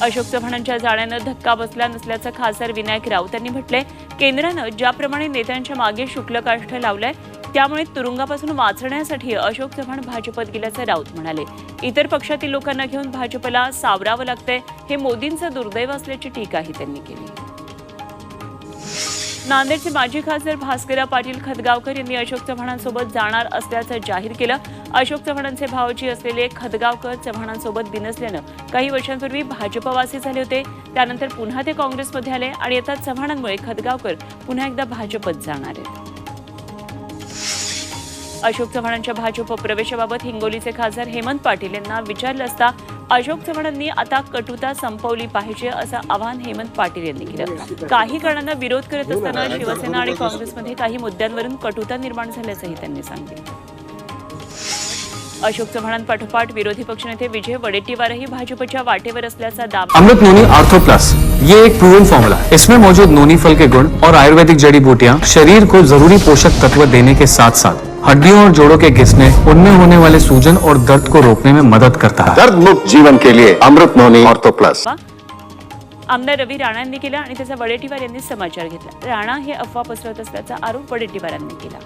अशोक चव्हाणांच्या जाण्यानं धक्का बसला नसल्याचं खासदार विनायक राऊत यांनी म्हटलंय. केंद्रानं ज्याप्रमाणे नेत्यांच्या मागे शुक्लकाष्ठ लावलंय त्यामुळे तुरुंगापासून वाचण्यासाठी अशोक चव्हाण भाजपत गेल्याचं राऊत म्हणाले. इतर पक्षातील लोकांना घेऊन भाजपला सावरावं लागतंय, हे मोदींचं दुर्दैव असल्याची टीकाही त्यांनी केली. नांदेडचे माजी खासदार भास्करराव पाटील खदगावकर यांनी अशोक चव्हाणांसोबत जाणार असल्याचं जाहीर केलं. अशोक चव्हाणांचे भावजी असलेले खदगावकर चव्हाणांसोबत बिनसल्यानं काही वर्षांपूर्वी भाजपवासी झाले होते. त्यानंतर पुन्हा ते काँग्रेसमध्ये आले आणि आता चव्हाणांमुळे खदगावकर पुन्हा एकदा भाजपत जाणार आहेत. अशोक चव्हाणांच्या भाजप प्रवेशाबाबत हिंगोलीचे खासदार हेमंत पाटील यांना विचारलं असता अशोक चव्हाणांनी आता कटुता संपवली पाहिजे असं आवाहन हेमंत पाटील यांनी केलं. काही कारणांना विरोध करत असताना शिवसेना आणि काँग्रेसमध्ये काही मुद्द्यांवरून कटुता निर्माण झाल्याचंही त्यांनी सांगितलं. अशोक चव्हाणांपाठोपाठ विरोधी पक्षनेते विजय वडेट्टीवारही भाजपच्या वाटेवर असल्याचा दावा. अमृत नोनी आर्थो प्लस ये एक प्रूवन फॉर्मूला है. इसमें मौजूद नोनी फल के गुण और आयुर्वेदिक जड़ी बूटियां शरीर को जरूरी पोषक तत्व देने के साथ साथ हड्डियों और जोड़ों के घिसने, उनमें होने वाले सूजन और दर्द को रोकने में मदद करता है. दर्द मुक्त जीवन के लिए अमृत नोनी ऑर्थो प्लस. आमदार रवी राणा यांनी केला आणि त्याचा वडेट्टीवार यांनी समाचार घेतला. राणा हे अफवा पसरवत असल्याचा आरोप वडेट्टीवारांनी केला.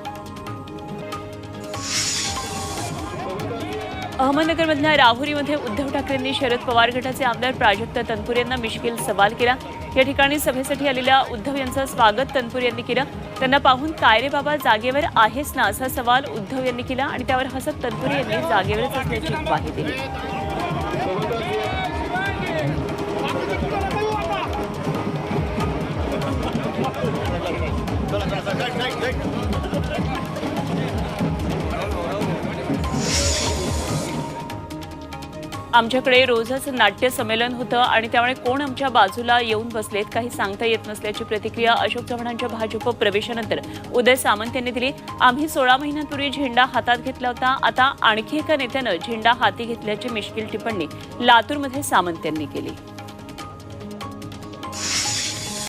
अहमदनगरमधल्या राहुरीमध्ये उद्धव ठाकरेंनी शरद पवार गटाचे आमदार प्राजक्त तनपुरे यांना मिश्किल सवाल केला. या ठिकाणी सभेसाठी आलेल्या उद्धव यांचं स्वागत तनपुरे यांनी केलं. त्यांना पाहून काय रे बाबा जागेवर आहेस ना असा सवाल उद्धव यांनी केला आणि त्यावर हसत तनपुरे यांनी जागेवरच असल्याची ग्वाही दिली. आमच्याकडे रोजच नाट्य संमेलन होतं आणि त्यामुळे कोण आमच्या बाजूला येऊन बसलेत काही सांगता येत नसल्याची प्रतिक्रिया अशोक चव्हाणांच्या भाजप प्रवेशानंतर उदय सामंत यांनी दिली. आम्ही 16 महिन्यांपूर्वी झेंडा हातात घेतला होता, आता आणखी एका नेत्यानं झेंडा हाती घेतल्याची मिश्किल टिप्पणी लातूरमध्ये सामंत यांनी केली.